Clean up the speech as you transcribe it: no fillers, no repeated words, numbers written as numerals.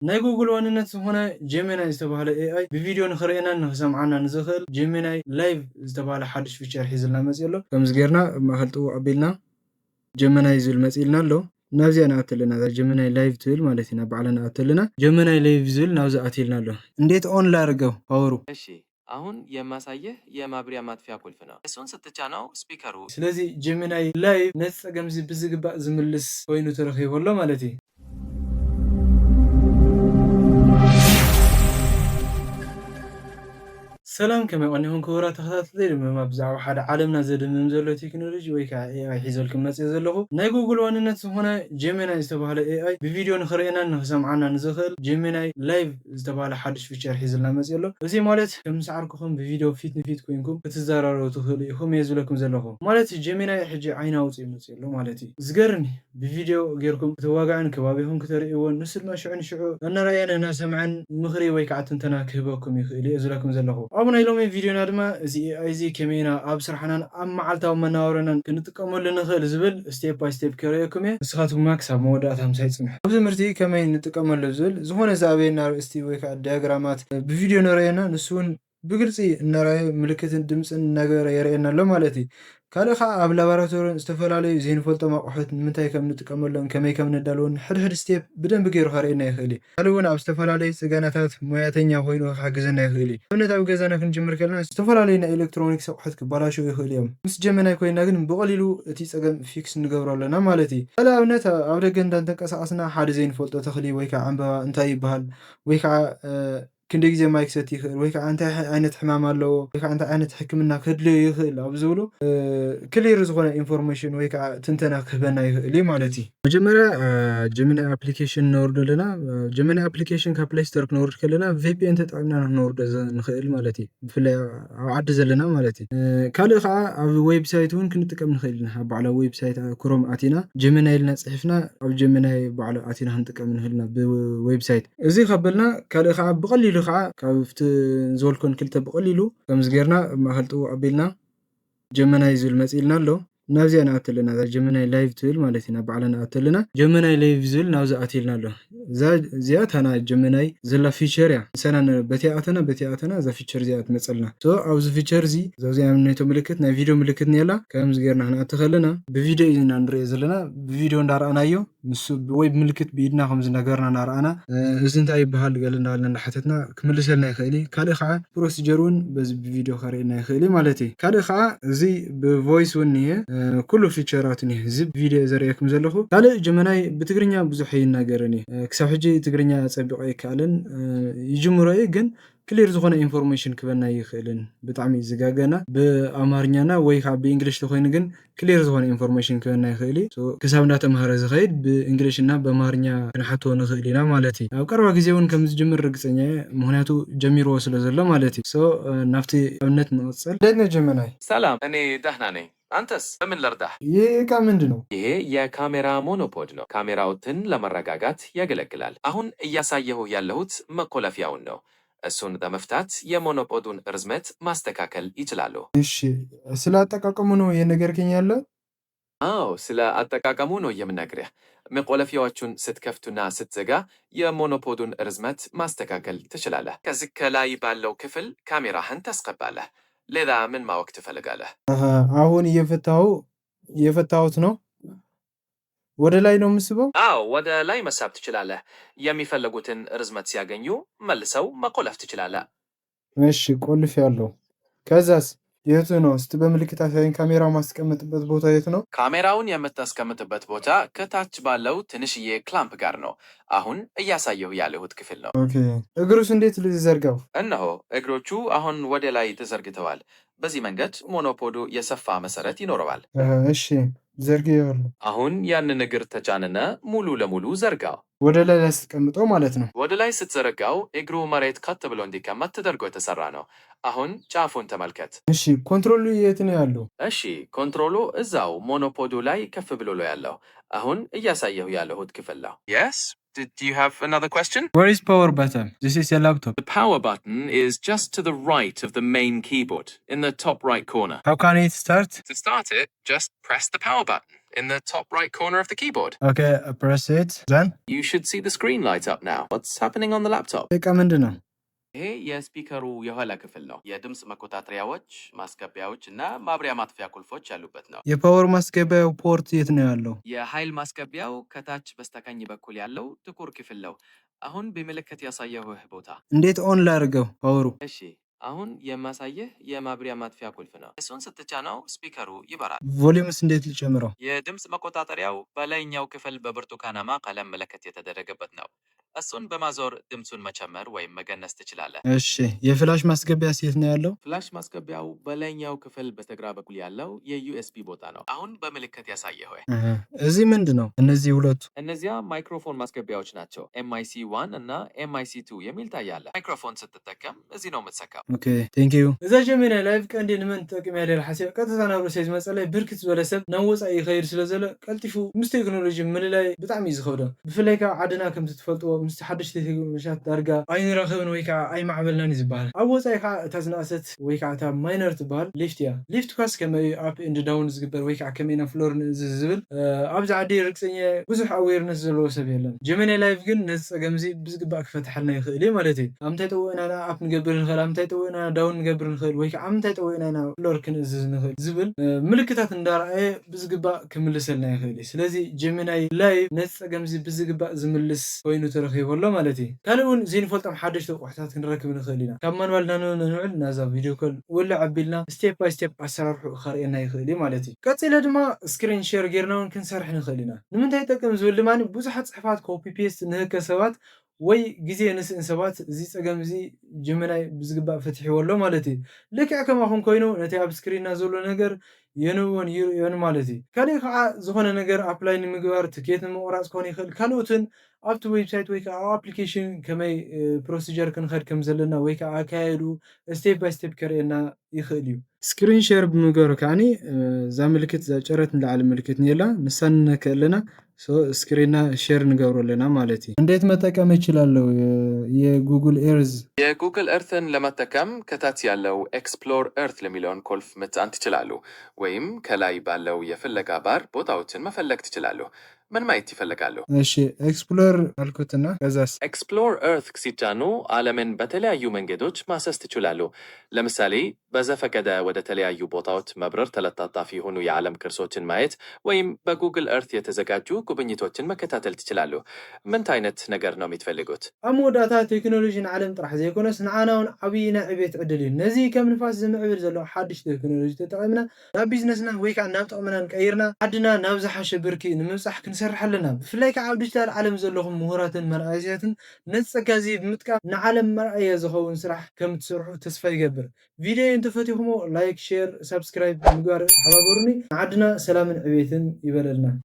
ናይ ጉግል ዋንነት ዝኾነ ጀሚናይ ዝተባህለ ኤአይ ብቪድዮ ንኽርእየናን ንኽሰምዓና ንዝኽእል ጀሚናይ ላይቭ ዝተባህለ ሓድሽ ፊቸር ሒዝልና መፅእ ኣሎ። ከምዚ ጌርና ማእኸል ጥቡዕ ኣቢልና ጀሚናይ ዝብል መፂልና ኣሎ። ናብዚኣ ንኣቱ ኣለና እዛ ጀሚናይ ላይቭ ትብል ማለት እዩ። ናብ ባዕላ ንኣቱ ኣለና ጀሚናይ ላይቭ ዝብል ናብዚ ኣትልና ኣሎ። እንዴት ኦን ላድርገው ፓወሩ? እሺ አሁን የማሳየህ የማብሪያ ማጥፊያ ቁልፍ ነው። እሱን ስትጫነው ስፒከሩ ስለዚ ጀሚናይ ላይቭ ነቲ ፀገም ብዝግባእ ዝምልስ ኮይኑ ተረኺቡ ኣሎ ማለት እዩ። ሰላም ከመይ ቆኒኹም ክቡራት ተኸታተልቲ ድማ ብዛዕባ ሓደ ዓለምና ዘድምም ዘሎ ቴክኖሎጂ ወይ ከዓ ኤአይ ሒዘልኩም መፅእ ዘለኹ ናይ ጉግል ዋንነት ዝኾነ ጀሚናይ ዝተባህለ ኤአይ ብቪድዮ ንኽርእየናን ንኽሰምዓና ንዝኽእል ጀሚናይ ላይቭ ዝተባህለ ሓድሽ ፊቸር ሒዝልና መፅእ ኣሎ። እዚ ማለት ከም ሰዓርክኹም ብቪድዮ ፊት ንፊት ኮይንኩም ክትዘራረቡ ትኽእሉ ኢኹም እየ ዝብለኩም ዘለኹ። ማለት ጀሚናይ ሕጂ ዓይና ውፅእ መፅእ ኣሎ ማለት እዩ። ዝገርም ብቪድዮ ጌርኩም ክትዋጋዕን ከባቢኹም ክትርእይዎን ንሱ ድማ ሽዑ ንሽዑ እናረኣየን እናሰምዐን ምኽሪ ወይ ከዓ ትንተና ክህበኩም ይኽእል እየ ዝብለኩም ዘለኹ። ኣብ ናይ ሎሚ ቪድዮና ድማ እዚ ኤአይ እዚ ከመይና ኣብ ስራሕናን ኣብ መዓልታዊ መነባብሮናን ክንጥቀመሉ ንኽእል ዝብል ስቴፕ ባይ ስቴፕ ከርእየኩም እየ። ንስኻትኩም ክሳብ መወዳእታ ምሳይ ፅንሑ። ኣብዚ ምህርቲ ከመይ ንጥቀመሉ ዝብል ዝኾነ ዘኣብየና ርእስቲ ወይ ከዓ ዲያግራማት ብቪድዮ ንርእየና ንሱ እውን ብግልፂ እናረኣየ ምልክትን ድምፅን እናገበረ የርእየና ኣሎ ማለት እዩ። ካልእ ከዓ ኣብ ላቦራቶሪን ዝተፈላለዩ ዘይንፈልጦም ኣቑሑት ንምንታይ ከም ንጥቀመሎም ከመይ ከም ነዳልዎን ሕድሕድ ስቴፕ ብደንቢ ገይሩ ከርእየና ይኽእል እዩ። ካልእ እውን ኣብ ዝተፈላለዩ ፅገናታት ሞያተኛ ኮይኑ ክሓግዘና ይኽእል እዩ። ኣብነት ኣብ ገዛና ክንጅምር ከለና ዝተፈላለዩ ናይ ኤሌክትሮኒክስ ኣቑሑት ክበላሸው ይኽእል እዮም። ምስ ጀሚናይ ኮይና ግን ብቐሊሉ እቲ ፀገም ፊክስ ንገብሮ ኣለና ማለት እዩ። ካልእ ኣብነት ኣብ ደገ እንዳተንቀሳቐስና ሓደ ዘይንፈልጦ ተኽሊ ወይ ከዓ ዕምበባ እንታይ ይበሃል ወይ ከዓ ክንደይ ግዜ ማይ ክሰቲ ይኽእል ወይ ከዓ እንታይ ዓይነት ሕማም ኣለዎ ወይ ከዓ እንታይ ዓይነት ሕክምና ከድልዮ ይኽእል ኣብ ዝብሉ ክሊር ዝኾነ ኢንፎርሜሽን ወይ ከዓ ትንተና ክህበና ይኽእል እዩ ማለት እዩ። መጀመርያ ጀሚናይ ኣፕሊኬሽን ነወርዶ ኣለና። ጀሚናይ ኣፕሊኬሽን ካብ ፕሌይ ስቶር ክነወርድ ከለና ቪፒኤን ተጠቒምና ነወርዶ ንኽእል ማለት እዩ፣ ብፍላይ ኣብ ዓዲ ዘለና ማለት እዩ። ካልእ ከዓ ኣብ ዌብሳይት እውን ክንጥቀም ንኽእል ኢና። ኣብ ባዕላ ዌብሳይት ክሮም ኣቲና ጀሚናይ ኢልና ፅሒፍና ኣብ ጀሚናይ ባዕሉ ኣቲና ክንጥቀም ንኽእል ኢና ብዌብሳይት። እዚ ከበልና ካልእ ከዓ ብቐሊሉ ከዓ ካብቲ ዝበልኮን ክልተ ብቐሊሉ ከምዚ ጌርና ማእኸል ጥቡዕ ኣቢልና ጀሚናይ ዝብል መፂልና ኣሎ። ናብዚኣ ንኣቱ ኣለና እዛ ጀሚናይ ላይቭ ትብል ማለት እዩ። ናብ ባዕላ ንኣቱ ኣለና ጀሚናይ ላይቭ ዝብል ናብዚ ኣትልና ኣሎ። እዚኣ ታና ጀሚናይ ዘላ ፊቸር እያ። ንሰና በቲኣ ኣተና እዛ ፊቸር እዚኣ ትመፀልና። ኣብዚ ፊቸር እዚ ዛብዚኣ ነቶ ምልክት ናይ ቪድዮ ምልክት ኒላ ከምዚ ጌርና ክንኣቱ ከለና ብቪድዮ ኢና ንሪኦ ዘለና። ብቪድዮ እንዳረኣናዮ ንሱ ወይ ብምልክት ብኢድና ከምዚ ነገርና እናረኣና እዚ እንታይ ይበሃል ገለ እንዳበልና እንዳሓተትና ክምልሰልና ይኽእል እዩ። ካልእ ከዓ ፕሮሲጀር እውን በዚ ብቪድዮ ከርእየና ይኽእል እዩ ማለት እዩ። ካልእ ከዓ እዚ ብቮይስ እውን እኒሄ ኩሉ ፊቸራት እኒሄ እዚ ብቪድዮ ዘርእየኩም ዘለኹ። ካልእ ጀሚናይ ብትግርኛ ብዙሕ ይናገርን እዩ። ክሳብ ሕጂ ትግርኛ ፀቢቆ ኣይከኣልን ይጅምሮ እዩ ግን ክሊር ዝኾነ ኢንፎርሜሽን ክበና ይኽእልን ብጣዕሚ ዝጋገና ብኣማርኛና ወይ ከዓ ብእንግሊሽ ተኮይኑ ግን ክሊር ዝኾነ ኢንፎርሜሽን ክበና ይኽእል እዩ። ክሳብ እንዳተምሃረ ዝኸይድ ብእንግሊሽና ብኣማርኛ ክንሓትዎ ንኽእል ኢና ማለት እዩ። ኣብ ቀረባ ግዜ እውን ከም ዝጅምር ርግፀኛ እየ፣ ምክንያቱ ጀሚርዎ ስለ ዘሎ ማለት እዩ። ናብቲ ኣብነት ንቕፅል። እንዴት ነህ ጀሚናይ? ሰላም፣ እኔ ደህና ነኝ። አንተስ በምን ልርዳህ? ይህ እቃ ምንድን ነው? ይሄ የካሜራ ሞኖፖድ ነው። ካሜራዎትን ለመረጋጋት ያገለግላል። አሁን እያሳየሁ ያለሁት መቆለፊያውን ነው። እሱን በመፍታት የሞኖፖዱን ርዝመት ማስተካከል ይችላሉ። እሺ፣ ስለ አጠቃቀሙ ነው የነገርከኝ ያለ? አዎ፣ ስለ አጠቃቀሙ ነው የምነግርህ። መቆለፊያዎቹን ስትከፍቱና ስትዘጋ የሞኖፖዱን ርዝመት ማስተካከል ትችላለህ። ከዚህ ከላይ ባለው ክፍል ካሜራህን ታስገባለህ። ሌላ ምን ማወቅ ትፈልጋለህ? አሁን እየፈታሁት ነው። ወደ ላይ ነው የምስበው? አዎ፣ ወደ ላይ መሳብ ትችላለህ። የሚፈልጉትን ርዝመት ሲያገኙ መልሰው መቆለፍ ትችላለህ። እሺ፣ ቆልፍ ያለው ከዛስ የቱ ነው? እስቲ በምልክት አሳይን። ካሜራ ማስቀመጥበት ቦታ የት ነው? ካሜራውን የምታስቀምጥበት ቦታ ከታች ባለው ትንሽዬ ክላምፕ ጋር ነው። አሁን እያሳየሁ ያለሁት ክፍል ነው። ኦኬ፣ እግሩስ እንዴት ልዘርጋው? እነሆ እግሮቹ አሁን ወደ ላይ ተዘርግተዋል። በዚህ መንገድ ሞኖፖዱ የሰፋ መሰረት ይኖረዋል። እሺ፣ ዘርግቼዋለሁ። አሁን ያንን እግር ተጫንና ሙሉ ለሙሉ ዘርጋው። ወደ ላይ ላስቀምጠው ማለት ነው። ወደ ላይ ስትዘረጋው እግሩ መሬት ቀጥ ብሎ እንዲቀመጥ ተደርጎ የተሰራ ነው። አሁን ጫፉን ተመልከት። እሺ፣ ኮንትሮሉ የት ነው ያለው? እሺ፣ ኮንትሮሉ እዛው ሞኖፖዱ ላይ ከፍ ብሎ ነው ያለው። አሁን እያሳየሁ ያለሁት ክፍል ነው። Yes? Do you have another question? Where is power button? This is a laptop. The power button is just to the right of the main keyboard, in the top right corner. How can it start? To start it, just press the power button. in the top right corner of the keyboard. Okay, press it. Then You should see the screen light up now. What's happening on the laptop? በቃ ምንድነው? ይሄ የስፒከሩ የኋላ ክፍል ነው። የድምፅ መቆጣጠሪያዎች፣ ማስገቢያዎች እና ማብሪያ ማጥፊያ ቁልፎች ያሉበት ነው። የፓወር ማስገቢያው ፖርት የት ነው ያለው? የኃይል ማስገቢያው ከታች በስተቀኝ በኩል ያለው ጥቁር ክፍል ነው። አሁን በምልክት ያሳየሁህ ቦታ። እንዴት ኦን ላድርገው ፓወሩ? እሺ፣ አሁን የማሳየህ የማብሪያ ማጥፊያ ቁልፍ ነው። እሱን ስትጫነው ስፒከሩ ይበራል። ቮሊዩምስ እንዴት ልጨምረው? የድምፅ መቆጣጠሪያው በላይኛው ክፍል በብርቱካናማ ቀለም ምልክት የተደረገበት ነው። እሱን በማዞር ድምፁን መጨመር ወይም መቀነስ ትችላለህ። እሺ፣ የፍላሽ ማስገቢያ የት ነው ያለው? ፍላሽ ማስገቢያው በላይኛው ክፍል በስተግራ በኩል ያለው የዩኤስቢ ቦታ ነው። አሁን በምልክት ያሳየህ ወይ? እዚህ ምንድን ነው እነዚህ ሁለቱ? እነዚያ ማይክሮፎን ማስገቢያዎች ናቸው። ኤምአይሲ 1 እና ኤምአይሲ 2 የሚል ታያለ። ማይክሮፎን ስትጠቀም እዚህ ነው የምትሰካው። ኦኬ ቴንክ ዩ። እዛ ጀሚና ላይቭ ቀንዲ ንመን ተጠቅም ያለ ሓሲብ ቀጥታ ናብ ርዕሰ ዝመፀለይ ብርክት ዝበለ ሰብ ናብ ወፃኢ ይኸይድ ስለዘሎ ቀልጢፉ ምስ ቴክኖሎጂ ምልላይ ብጣዕሚ እዩ ዝኸብዶ። ብፍላይ ካብ ዓድና ከምቲ ትፈልጥዎ ምስ ሓደሽቲ ቴክኖሎጂታት ዳርጋ ኣይንረኽብን ወይ ከዓ ኣይማዕበልናን እዩ ዝበሃል። ኣብ ወፃኢ ከዓ እታ ዝነእሰት ወይ ከዓ እታ ማይነር ትበሃል ሊፍት እያ። ሊፍት ኳስ ከመይ ኣፕ ኤንድ ዳውን ዝግበር ወይ ከዓ ከመይ ናብ ፍሎር ንእዝዝ ዝብል ኣብዚ ዓዲ ርግፀኛ ብዙሕ ኣዌርነስ ዘለዎ ሰብ የለን። ጀሚና ላይቭ ግን ነዚ ፀገም እዚ ብዝግባእ ክፈትሐልና ይኽእል እዩ ማለት እዩ። ኣብ ምንታይ ጠዊዕና ኣፕ ንገብር ንኽእል፣ ኣብ ምንታይ ጠዊዕና ዳውን ንገብር ንኽእል ወይ ከዓ ኣብ ምንታይ ጠዊዕና ናብ ፍሎር ክንእዝዝ ንኽእል ዝብል ምልክታት እንዳረኣየ ብዝግባእ ክምልሰልና ይኽእል እዩ። ስለዚ ጀሚናይ ላይቭ ነዚ ፀገም እዚ ብዝግባእ ዝምልስ ኮይኑ ተረኺቦሎ ማለት እዩ። ካልእ እውን ዘይንፈልጦም ሓደሽቲ ኣቑሑታት ክንረክብ ንኽእል ኢና። ካብ ማንዋልና ንውዕል ናዛ ቪድዮ ኮል ውልዕ ኣቢልና ስቴፕ ባይ ስቴፕ ኣሰራርሑ ከርእየና ይኽእል እዩ ማለት እዩ። ቀፂለ ድማ ስክሪን ሼር ጌርና እውን ክንሰርሕ ንኽእል ኢና። ንምንታይ ይጠቅም ዝብል ድማ ብዙሓት ፅሕፋት ኮፒ ፔስት ንህከ ሰባት ወይ ግዜ ንስእን ሰባት እዚ ፀገም እዚ ጀሚናይ ብዝግባእ ፈትሒዎሎ ማለት እዩ። ልክዕ ከማኹም ኮይኑ ነቲ ኣብ ስክሪንና ዘሎ ነገር የንውን ይርዮን ማለት እዩ። ካልእ ከዓ ዝኾነ ነገር ኣፕላይ ንምግባር ትኬት ንምቑራፅ ክኾን ይኽእል ካልኦትን ኣብቲ ዌብሳይት ወይ ከዓ ኣብ ኣፕሊኬሽን ከመይ ፕሮሲጀር ክንኸድ ከም ዘለና ወይ ከዓ ኣካየዱ ስቴፕ ባይ ስቴፕ ከርእየና ይኽእል እዩ። ስክሪን ሼር ብምግባር ከዓኒ እዛ ምልክት እዛ ጨረት ንላዕሊ ምልክት ኔላ ንሳን ንነክእ ኣለና ስክሪንና ሼር ንገብሮ ኣለና ማለት እዩ። እንዴት መጠቀም እችላለሁ የጉግል ኤርዝ? የጉግል እርትን ለመጠቀም ከታች ያለው ኤክስፕሎር እርት ለሚለውን ቁልፍ መጫን ትችላሉ። ወይም ከላይ ባለው የፍለጋ ባር ቦታዎችን መፈለግ ትችላሉ። ምን ማየት ይፈልጋሉ? እሺ ኤክስፕሎር አልኩትና ከዛስ? ኤክስፕሎር እርት ሲጫኑ ዓለምን በተለያዩ መንገዶች ማሰስ ትችላሉ። ለምሳሌ በዘፈቀደ ወደ ተለያዩ ቦታዎች መብረር፣ ተለጣጣፊ የሆኑ የዓለም ቅርሶችን ማየት ወይም በጉግል እርት የተዘጋጁ ጉብኝቶችን መከታተል ትችላሉ። ምን አይነት ነገር ነው የምትፈልጉት? ኣብ መወዳእታ ቴክኖሎጂን ዓለም ጥራሕ ዘይኮነስ ንዓና እውን ዓብይ ናይ ዕብየት ዕድል እዩ። ነዚ ከም ንፋስ ዝምዕብል ዘሎ ሓድሽ ቴክኖሎጂ ተጠቒምና ናብ ቢዝነስና ወይ ከዓ ናብ ጥቕምናን ቀይርና ዓድና ናብ ዝሓሸ ብርኪ ንምብፃሕ ክንሰርሕ ኣለና። ብፍላይ ከዓ ኣብ ዲጂታል ዓለም ዘለኹም ምሁራትን መርኣያትን ነዚ ፀጋ እዚ ብምጥቃም ንዓለም መርኣያ ዝኸውን ስራሕ ከም ትሰርሑ ተስፋ ይገብር። ቪድዮ እንተፈቲኹሞ ላይክ፣ ሼር፣ ሰብስክራይብ ምግባር ተሓባበሩኒ። ንዓድና ሰላምን ዕብየትን ይበለልና።